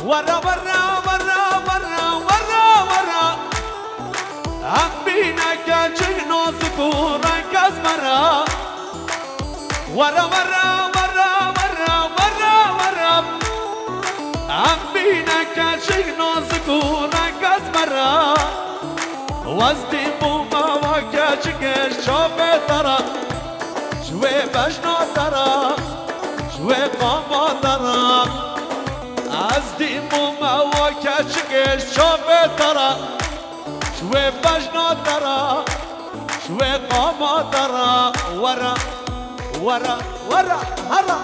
ورا ورا ورا ورا ورا ورا هم بینک چه نازک و رنگ از مرا ورا ورا ورا ورا ورا ورا هم بینک چه نازک و رنگ از مرا وزدی بوما و کچکش شابه ترا شوی بشنا ترا شوی قاما ترا از دیموما و کچکش شابه ترا شوی بشنا ترا شوی قاما ترا ورا ورا ورا هرا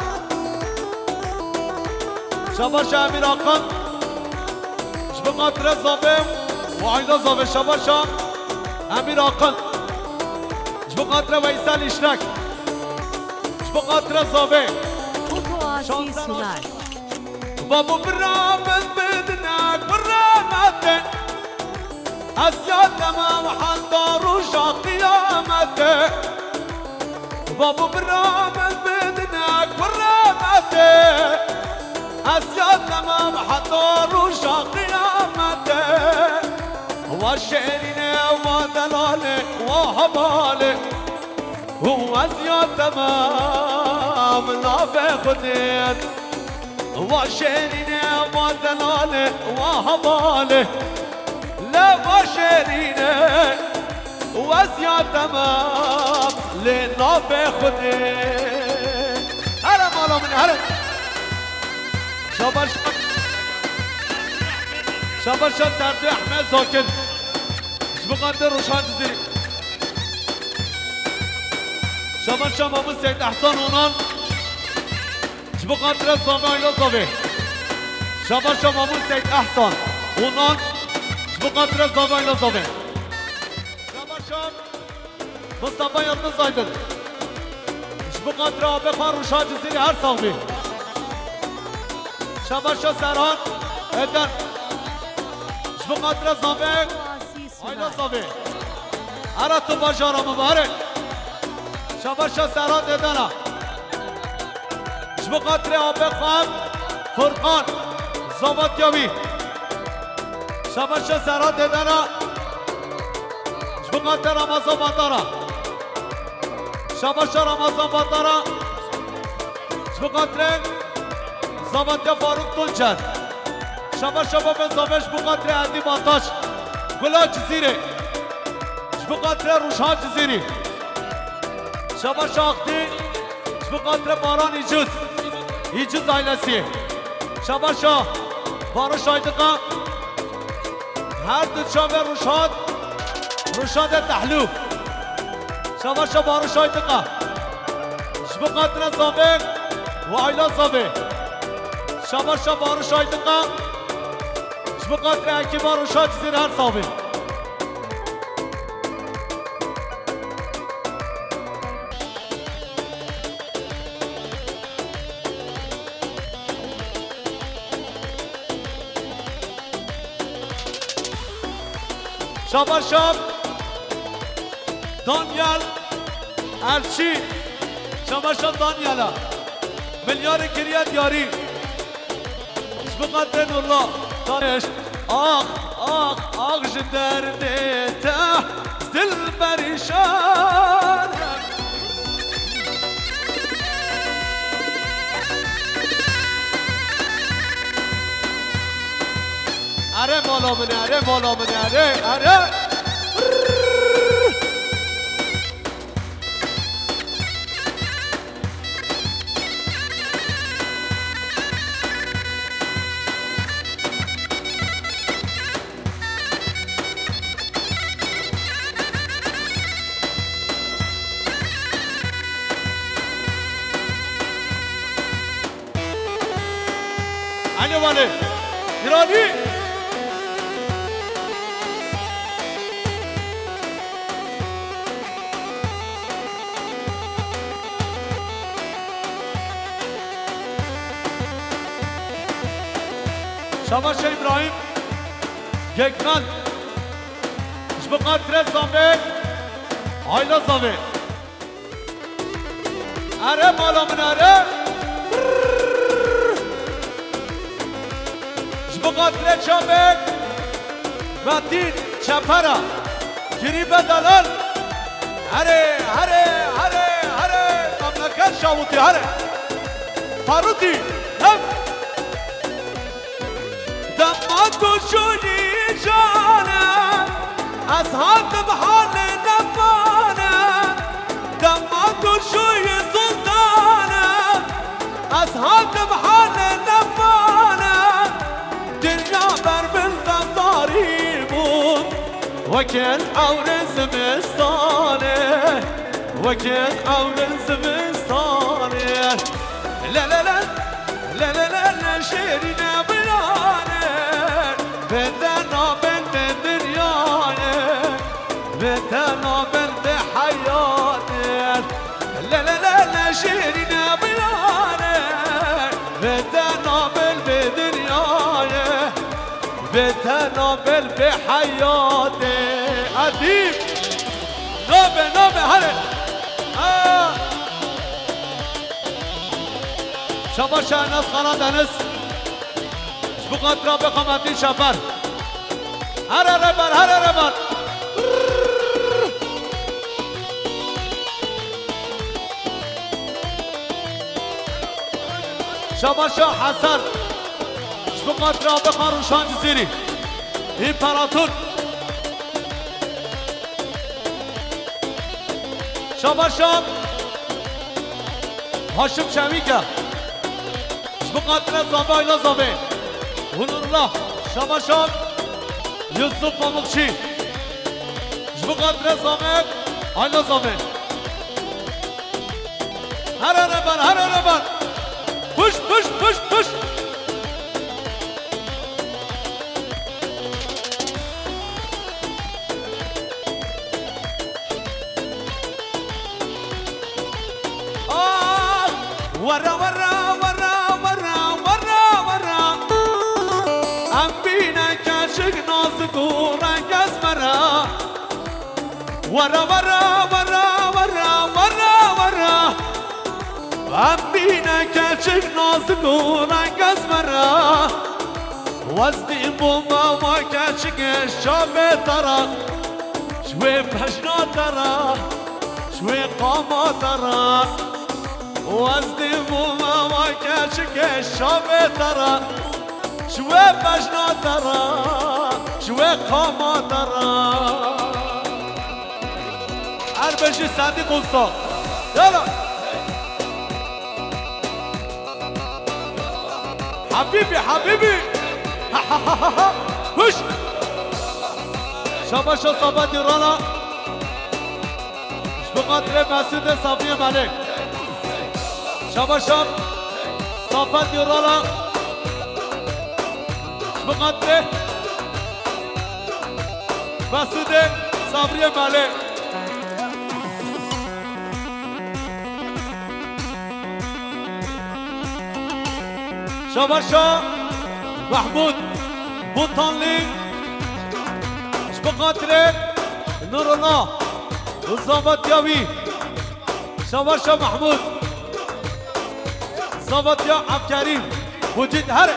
شباش امیر آقا شبقاتر زابه وعيدا زابه شباشا امیر آقا شبقاتر ویسال اشرک شبقاتر زابه Otoasi sunar. بابو برامز بدناك برامته أسياد تمام حضار وشا قيامته بابو برامز بدناك برامته أسياد تمام حضار وشا قيامته وشيرين ودلاله وهباله هو أسياد تمام نافع خديت وشيرين ودلاله وهباله لا وشيرين وزياد تمام لنافع خديت هلا مالا من هلا شابر شابر سردو احمد زاكر شبقدر روشان جزيري شابر مامون سيد احسان اونان شبقدر صامي آيلا زاوي شابر مامون سيد احسان اونان شبقدر صامي آيلا زاوي شابر مصطفى يرد زايدن شبقدر آبي خان روشان جزيري هر صامي شابر سران ادن شبقدر زاوي آيلا زاوي هر تو باجارا مبارك شابر سران ادنا شبقدر آبی خان فرقان زابطیابی شبش سرات ددنا شبقدر رمضان بندارا شبش رمضان بندارا شبقدر زابطیا فاروق تونچر شبش باب زابش شبقدر عدی مانتاش گلا جزیره شبقدر روشان جزیری شبش آختی شبقدر باران ایجوز ایجوز ailesi شباشا بارش آیدقا هر دو چاوه روشاد تحلو شباشا بارش آیدقا شبقدر زابه و آیلا زابه شباشا بارش آیدقا شبقدر اکیبا روشاد زیر هر زابه شاباشام دانیال ارچی شاباشام دانیالا ملیار کریه دیاری شبقدر نورلا دانش آخ آخ آخ جدرنیته دل پریشان اره بالا منه اره بالا منه اره علی والی ایرانی شباش ابراهیم یکمن شبقدر زابه آیلا زابه اره بالا من اره بقدر چابک متین چپرا گریب دلال هره هره هره هره مملکت شاوتی هره فاروتی هم دمات و شونی جانه از حاتم حال نبانه دمات و شوی سلطانه از حاتم حال نبانه دنیا بر بلدم داری بود وکل عور زمستانه وکل عور زمستانه لا لا لا لا لا لا لا شیرینه بلانه بدنا بل بدریانه بدنا بل بحیانه لا لا لا لا شیرینه بلانه بدنا بل بدریانه بدنا بل بحیانه ادیب نوبه هره شبا شهناز خانه دنس بقدر بقامتی شفر هره ربر شبا شاه حسن بقدر بقاروشان جزیری امپراتور شبا شاه هاشم شمیکه بقدر زابای لازابه هنور الله شباشان یوسف پاموکچی بقدر زامک آی لازابه هره ربن پش ورا رنگ از مرا ورا هم بینه که چک نازگو رنگ از مرا وزدی بوما ما که چک شابه ترا شوی پشنا ترا شوی قاما ترا وزدی بوما ما که چک شابه ترا شوی پشنا ترا شوي قاما ترى عربشي صديق وسطى يلا حبيبي هش شباشا صابت رانا بقدر مسعود صافي ملك شباشا صابت رانا بقدر مسعود صبری ملک شباشا محمود بوتانلی بخاطر نور الله زابطیاوی شباشا محمود زابطیا عبدالکریم وجود هر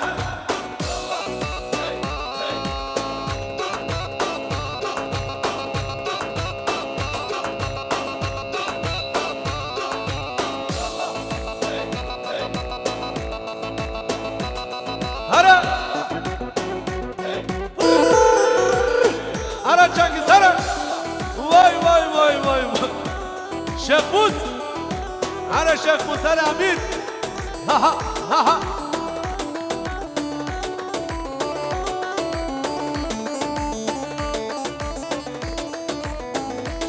شيخ موس على شيخ موسى الأمير ها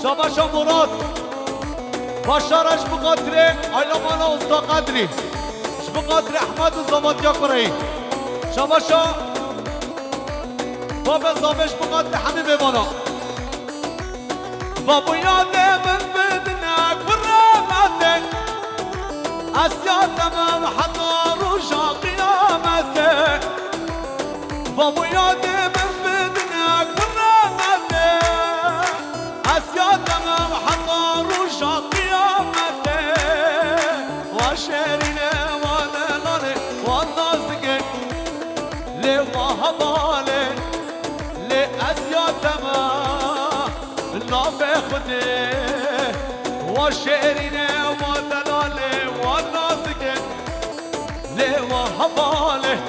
شباشا مراد باشارش بقدر علمانا استا قدری بقدر احمد و زبادیا کرهی شباشا باب زابش بقدر همه بمانا بابو یاده من بدنک برامتک اسیا تمام حتی روشا قیامتک بابو یاده من بدنک برامتک اسیا تمام حتی روشا قیامتک و شیرینه و دلانه و نازکه لیوه هوا مزياتما نافع خده وشيرينه ودلاله والنازكه لوا حواله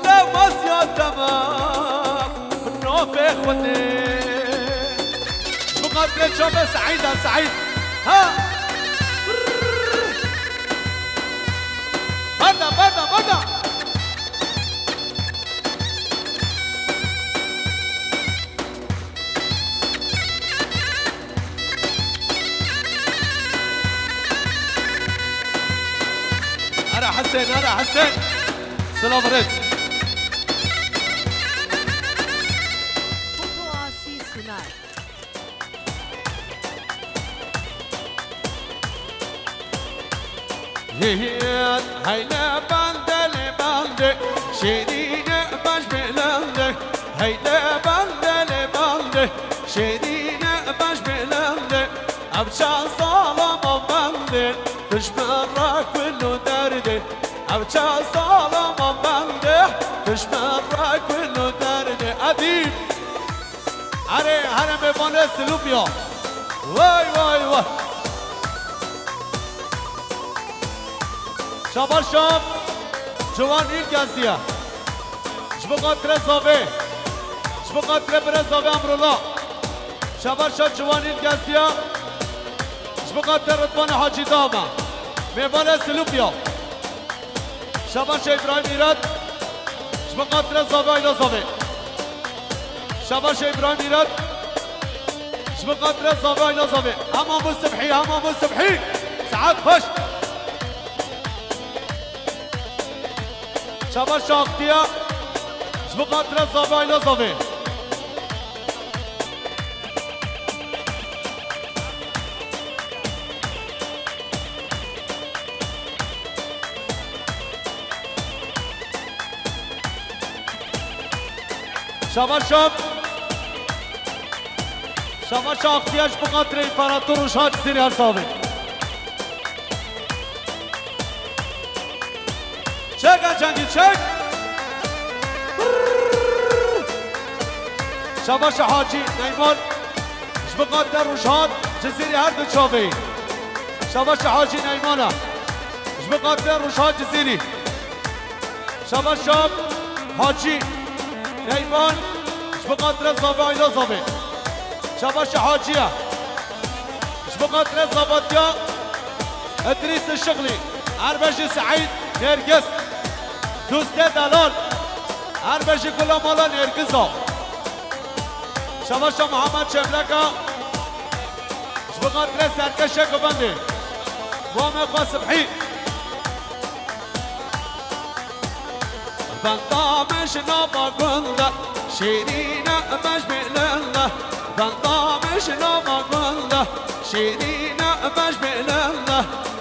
لما زياتما نافع خده مقدرة شوفة سعيدة سعيد ها بدا أنا حسين سلام ريت Foto Asi Sunar. هيلا بانده لبانده شيرينه باش بلنده هيلا بانده لبانده شيرينه باش بلنده ابشان صالم بانده تشمر كل درده ابشان صالم بانده تشمر كل درده اديب اره هرم ببانه سلوبيا وای شابال شاب جوان این گزدیه جبقات رزاوه جبقات رزاوه امرولا شابال شاب جوان این گزدیه جبقات رضوان حاجی داما میوان سلوبیا شابال شاب ابراهیم ایراد جبقات رزاوه ایلازاوه شابال شاب ابراهیم ایراد جبقات رزاوه ایلازاوه همام السبحی ساعات خوش شباب شاختیا جبقات رزاوه ایلازاوه شباب شاختیا جبقات امپراتور و شاد زیر ارزاوه چک جنگی چک شباش حاجی نیمان جبقات در روشاد جزیری هر دو چاوی شباش حاجی نیمانه جبقات در روشاد جزیری شباش حاجی نیمان جبقات رزاوه ایلازاوه شباش حاجیه جبقات رزاواتیا ادریس الشغلی عربش سعید نرگس دوست دلال هر بشی کلا مالا نرگزا شباشا محمد شملکا شبقات رس سرکشه کبنده وامه خواه سبحی بندامش نابا گنده شیرینه مش بلنده بندامش نابا گنده شیرینه مش بلنده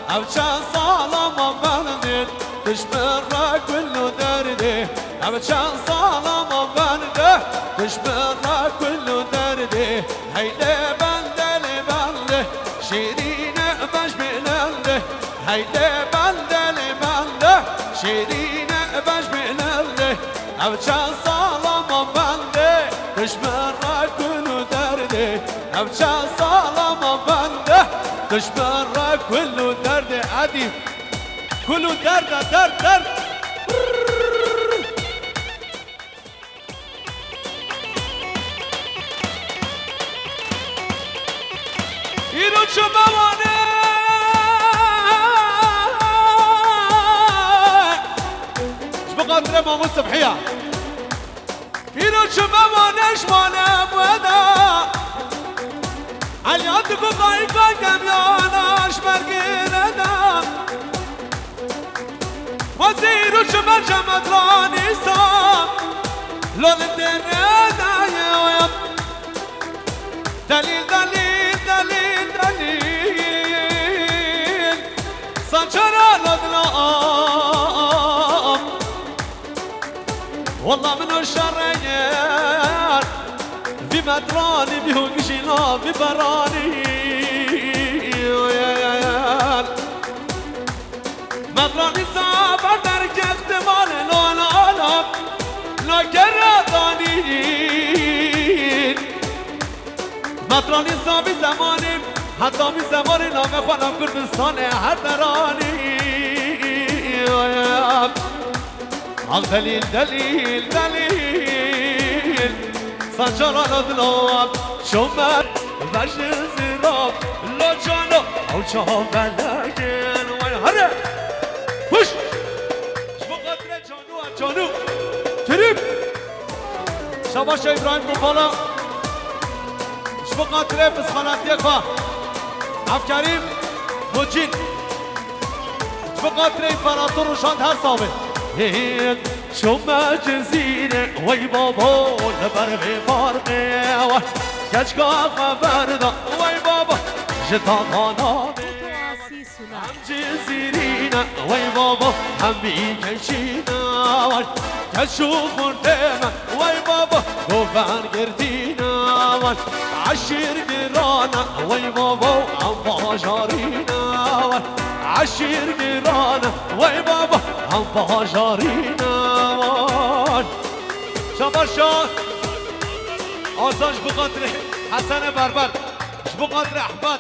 او چند سالم بلنده تشمر كل درده او چند سالم بلنده تشمر كل درده هيدا بنده لبنده شيرينه مش بلنده هيدا بنده لبنده شيرينه مش بلنده او چند سالم بلنده تشمر كل درده او چند سالم بلنده تشمر كل درده عدي كله درد اینو چه بمانه بقدر مامو الصبحية اینو چه بمانش مانه بودا علیات گوگای کاگم یاناش مرگیره دم وزير شمال جمدراني صام لون الدنيا دليل دليل دليل دليل صنشرة الأظلام والله من الشرير في مدراني بهوجينا في براني مدراني صابر درك احتمال لون عالم لا كراداني قطرانی سامی زمانی حتی می زمانی نام خانم کردستان هر درانی دلیل دلیل دلیل سنجاران دلاب شمر وجه زیراب لاجانو او چه بلگل وای هره پوش شما قدر جانو تریب شباش ابراهیم گفالا شما قدر بسخانتی خواه افکریم مجید شما قدر امپراتور روشاند هر صابه شما جزیره وی بابا لبر به فارقه کچکا خبر دا وی بابا جتا خانا هم جزیرینه وی بابا هم بیکشینه کشو خورده من وی بابا گوفن گردینه عشیر گرانه وی بابا هم باجارینه عشیر گرانه وی بابا هم باجارینه شباشان آسان بقدر حسن بربر بقدر احمد